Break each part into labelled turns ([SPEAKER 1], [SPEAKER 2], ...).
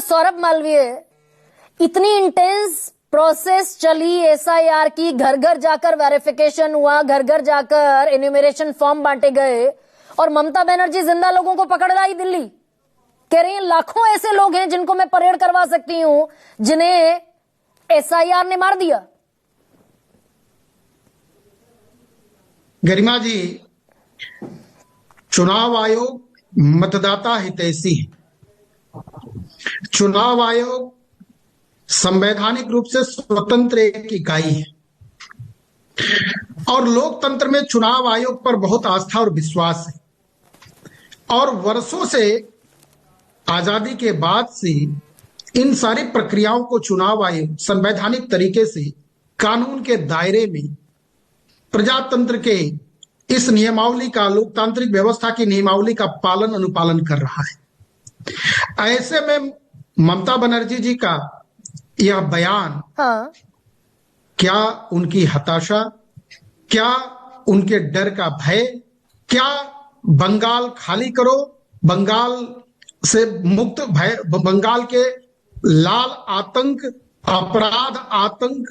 [SPEAKER 1] सौरभ मालवीय, इतनी intense process चली SIR की, घर घर जाकर वेरिफिकेशन हुआ, घर घर जाकर एन्यूमरेशन फॉर्म बांटे गए, और ममता बनर्जी जिंदा लोगों को पकड़ लाई दिल्ली। कह रही हैं लाखों ऐसे लोग हैं जिनको मैं परेड करवा सकती हूं, जिन्हें एसआईआर ने मार दिया।
[SPEAKER 2] गरिमा जी, चुनाव आयोग मतदाता हितैषी है। चुनाव आयोग संवैधानिक रूप से स्वतंत्र एक इकाई है और लोकतंत्र में चुनाव आयोग पर बहुत आस्था और विश्वास है। और वर्षों से, आजादी के बाद से, इन सारी प्रक्रियाओं को चुनाव आयोग संवैधानिक तरीके से कानून के दायरे में प्रजातंत्र के इस नियमावली का, लोकतांत्रिक व्यवस्था की नियमावली का पालन अनुपालन कर रहा है। ऐसे में ममता बनर्जी जी का यह बयान,
[SPEAKER 1] हाँ,
[SPEAKER 2] क्या उनकी हताशा, क्या उनके डर का भय, क्या बंगाल खाली करो, बंगाल से मुक्त, भय, बंगाल के लाल आतंक, अपराध आतंक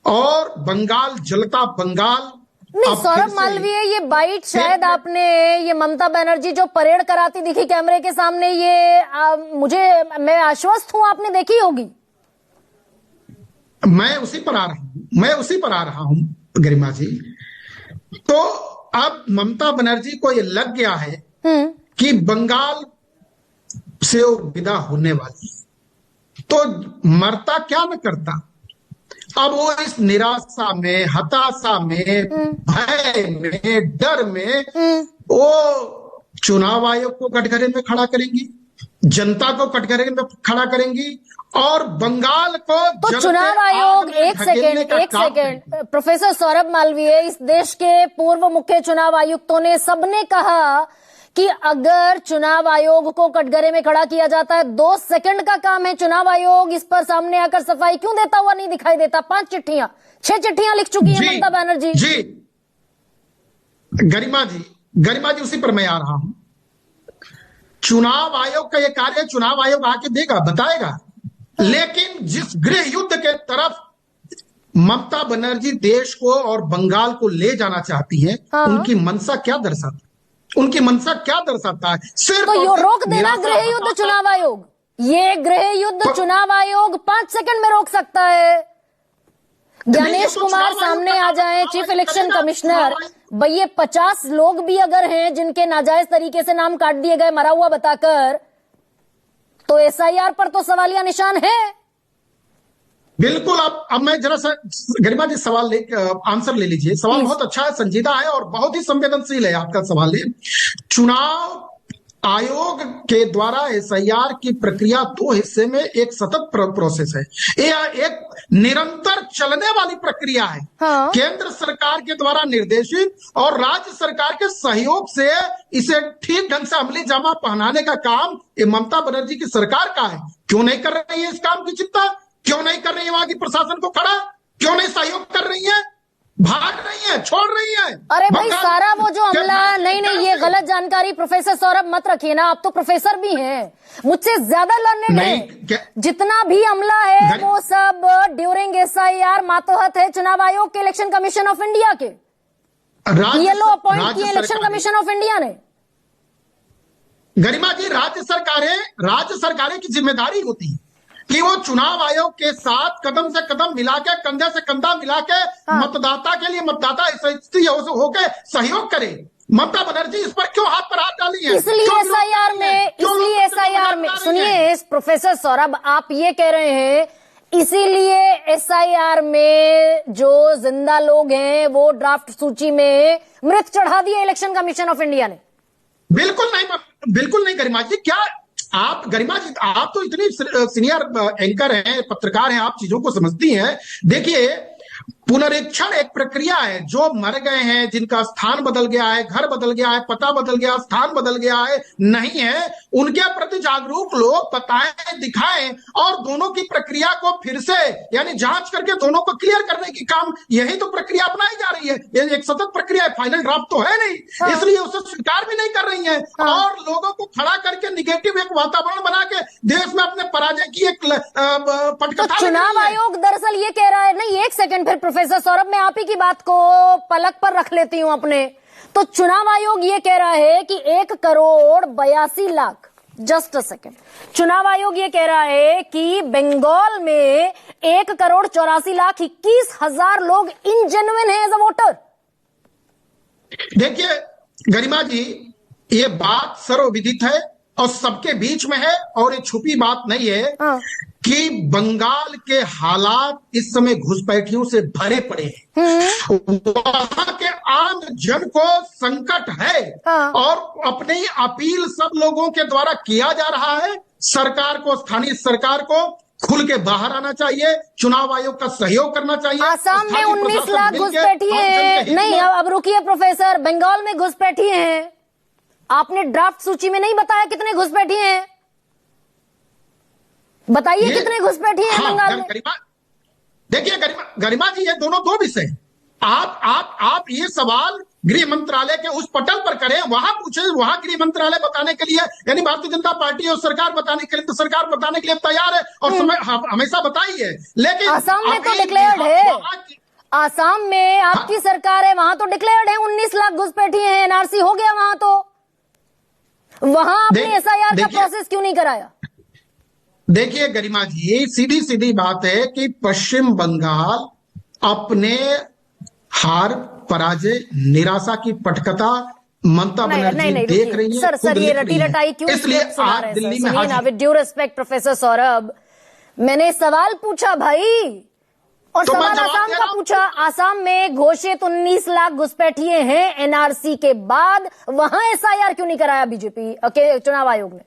[SPEAKER 2] और बंगाल जलता बंगाल।
[SPEAKER 1] नहीं सौरभ मालवीय, ये बाइट शायद आपने, ये ममता बनर्जी जो परेड कराती दिखी कैमरे के सामने, ये मैं आश्वस्त हूं आपने देखी होगी।
[SPEAKER 2] मैं उसी पर आ रहा हूं गरिमा जी। तो अब ममता बनर्जी को ये लग गया है कि बंगाल से वो विदा होने वाली है, तो मरता क्या न करता। अब वो इस निराशा में, हताशा में, भय में, डर में वो चुनाव आयोग को कटघरे में खड़ा करेंगी, जनता को कटघरे में खड़ा करेंगी और बंगाल को
[SPEAKER 1] तो चुनाव आयोग, एक सेकेंड प्रोफेसर सौरभ मालवीय, इस देश के पूर्व मुख्य चुनाव आयुक्तों ने सबने कहा कि अगर चुनाव आयोग को कटघरे में खड़ा किया जाता है, 2 सेकंड का काम है, चुनाव आयोग इस पर सामने आकर सफाई क्यों देता हुआ नहीं दिखाई देता? 5 चिट्ठियां, 6 चिट्ठियां लिख चुकी है ममता बनर्जी
[SPEAKER 2] जी। गरिमा जी उसी पर मैं आ रहा हूं। चुनाव आयोग का यह कार्य चुनाव आयोग आके देगा, बताएगा, लेकिन जिस गृह युद्ध के तरफ ममता बनर्जी देश को और बंगाल को ले जाना चाहती है, उनकी मंशा क्या दर्शाती है? उनकी मंशा क्या दर्शाता है? सिर्फ
[SPEAKER 1] तो यो रोक देना गृह युद्ध चुनाव आयोग, ये गृह युद्ध चुनाव आयोग 5 सेकंड में रोक सकता है। ज्ञानेश कुमार सामने आ जाएं, चीफ इलेक्शन कमिश्नर, भैया 50 लोग भी अगर हैं जिनके नाजायज तरीके से नाम काट दिए गए मरा हुआ बताकर, तो एसआईआर पर तो सवालिया निशान है।
[SPEAKER 2] बिल्कुल। अब मैं जरा सा गरिमा जी सवाल आंसर ले लीजिए। सवाल बहुत अच्छा है, संजीदा है और बहुत ही संवेदनशील है आपका सवाल। चुनाव आयोग के द्वारा एसआईआर की प्रक्रिया 2 हिस्से में एक सतत प्रोसेस है, यह एक निरंतर चलने वाली प्रक्रिया है। केंद्र सरकार के द्वारा निर्देशित और राज्य सरकार के सहयोग से इसे ठीक ढंग से अमली जामा पहनाने का काम ये ममता बनर्जी की सरकार का है। क्यों नहीं कर रही है इस काम की चिंता? क्यों नहीं कर रही है वहां की प्रशासन को खड़ा? क्यों नहीं सहयोग कर रही है? भाग रही है, छोड़ रही है।
[SPEAKER 1] अरे भाई सारा वो जो अमला, नहीं ये गलत जानकारी प्रोफेसर सौरभ मत रखिए ना, आप तो प्रोफेसर भी हैं, मुझसे ज्यादा लर्नेड है। जितना भी अमला है वो सब ड्यूरिंग एसआईआर मातोहत है चुनाव आयोग के, इलेक्शन कमीशन ऑफ इंडिया के, येलो अपॉइंट किए इलेक्शन कमीशन ऑफ इंडिया ने।
[SPEAKER 2] गरिमा जी, राज्य सरकारें की जिम्मेदारी होती है कि वो चुनाव आयोग के साथ कदम से कदम मिला के, कंधे से कंधा मिला के मतदाता के लिए, मतदाता होकर सहयोग करे। ममता बनर्जी इस पर क्यों हाथ पर हाथ डाली है?
[SPEAKER 1] इसलिए एसआईआर में सुनिए प्रोफेसर सौरभ, आप ये कह रहे हैं इसीलिए एसआईआर में जो जिंदा लोग हैं वो ड्राफ्ट सूची में मृत चढ़ा दिए इलेक्शन कमीशन ऑफ इंडिया ने।
[SPEAKER 2] बिल्कुल नहीं गरिमा जी। क्या आप, गरिमा जी, आप तो इतनी सीनियर एंकर हैं, पत्रकार हैं, आप चीजों को समझती हैं। देखिए, पुनरीक्षण एक प्रक्रिया है। जो मर गए हैं, जिनका स्थान बदल गया है, घर बदल गया है, पता बदल गया, स्थान बदल गया है, नहीं है, उनके प्रति जागरूक लोग बताएं, दिखाएं और दोनों की प्रक्रिया को फिर से यानी जांच करके दोनों को क्लियर करने की काम, यही तो प्रक्रिया अपनाई जा रही है। ये एक सतत प्रक्रिया है, फाइनल ड्राफ्ट तो है नहीं, इसलिए उसे स्वीकार भी नहीं कर रही है और लोगों को खड़ा करके निगेटिव एक वातावरण बना के देश में अपने पराजय की एक पटकथा।
[SPEAKER 1] चुनाव आयोग दरअसल ये कह रहा है, नहीं एक सेकंड, फिर प्रोफेसर सौरभ मैं आप ही की बात को पलक पर रख लेती हूं अपने। तो चुनाव आयोग ये कह रहा है कि 1,82,00,000, जस्ट अ सेकंड, चुनाव आयोग ये कह रहा है कि बंगाल में 1,84,21,000 लोग इनजेन्युइन है एज अ वोटर।
[SPEAKER 2] देखिए गरिमा जी, ये बात सर्वविदित है और सबके बीच में है और ये छुपी बात नहीं है कि बंगाल के हालात इस समय घुसपैठियों से भरे पड़े हैं। वहां के आम जन को संकट है और अपनी अपील सब लोगों के द्वारा किया जा रहा है। सरकार को, स्थानीय सरकार को खुल के बाहर आना चाहिए, चुनाव आयोग का सहयोग करना चाहिए।
[SPEAKER 1] आसाम में 19 लाख घुसपैठिए हैं। नहीं, अब रुकिए प्रोफेसर, बंगाल में घुसपैठिए हैं, आपने ड्राफ्ट सूची में नहीं बताया कितने घुसपैठिए हैं, बताइए कितने घुसपैठिए हैं बंगाल में।
[SPEAKER 2] देखिए गरिमा जी, ये दोनों दो विषय। आप ये सवाल गृह मंत्रालय के उस पटल पर करें, वहां पूछे, वहां गृह मंत्रालय बताने के लिए, यानी भारतीय जनता पार्टी और सरकार बताने के लिए, तो सरकार बताने के लिए तैयार है और समय हमेशा बताई है। लेकिन
[SPEAKER 1] आसाम में तो डिक्लेयर्ड है, आसाम में आपकी सरकार है, वहां तो डिक्लेयर्ड है 19 लाख घुसपैठिए हैं, एनआरसी हो गया वहां, तो वहां आपने एसआईआर का प्रोसेस क्यों नहीं कराया?
[SPEAKER 2] देखिए गरिमा जी, सीधी सीधी बात है कि पश्चिम बंगाल अपने हार, पराजय, निराशा की पटकथा ममता बनर्जी देख रही है।
[SPEAKER 1] सर ये रटी रटाई क्यों सुना रहे हैं? सुनिए, with due respect professor Saurabh, मैंने सवाल पूछा भाई, और तो सवाल आसाम का पूछा। आसाम में घोषित 19 लाख घुसपैठिए हैं एनआरसी के बाद, वहां एसआईआर क्यों नहीं कराया बीजेपी के चुनाव आयोग ने?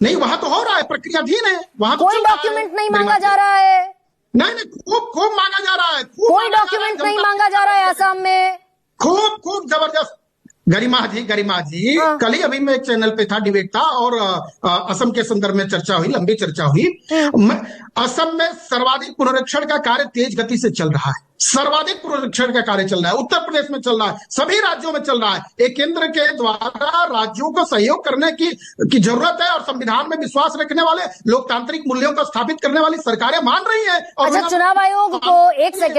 [SPEAKER 2] नहीं, वहां तो हो रहा है, प्रक्रियाधीन है, वहां तो
[SPEAKER 1] कोई डॉक्यूमेंट नहीं मांगा जा रहा है।
[SPEAKER 2] नहीं, खूब मांगा जा रहा है,
[SPEAKER 1] कोई डॉक्यूमेंट नहीं मांगा जा रहा है आसाम में, खूब
[SPEAKER 2] जबरदस्त। गरिमा जी कल ही अभी मैं एक चैनल पे था, डिबेट था और असम के संदर्भ में चर्चा हुई, लंबी चर्चा हुई। असम में सर्वाधिक पुनरीक्षण का कार्य तेज गति से चल रहा है, सर्वाधिक पुनरीक्षण का कार्य चल रहा है, उत्तर प्रदेश में चल रहा है, सभी राज्यों में चल रहा है। एक केंद्र के द्वारा राज्यों को सहयोग करने की जरूरत है और संविधान में विश्वास रखने वाले, लोकतांत्रिक मूल्यों को स्थापित करने वाली सरकारें मान रही है।
[SPEAKER 1] अच्छा, चुनाव आयोग को एक सेकंड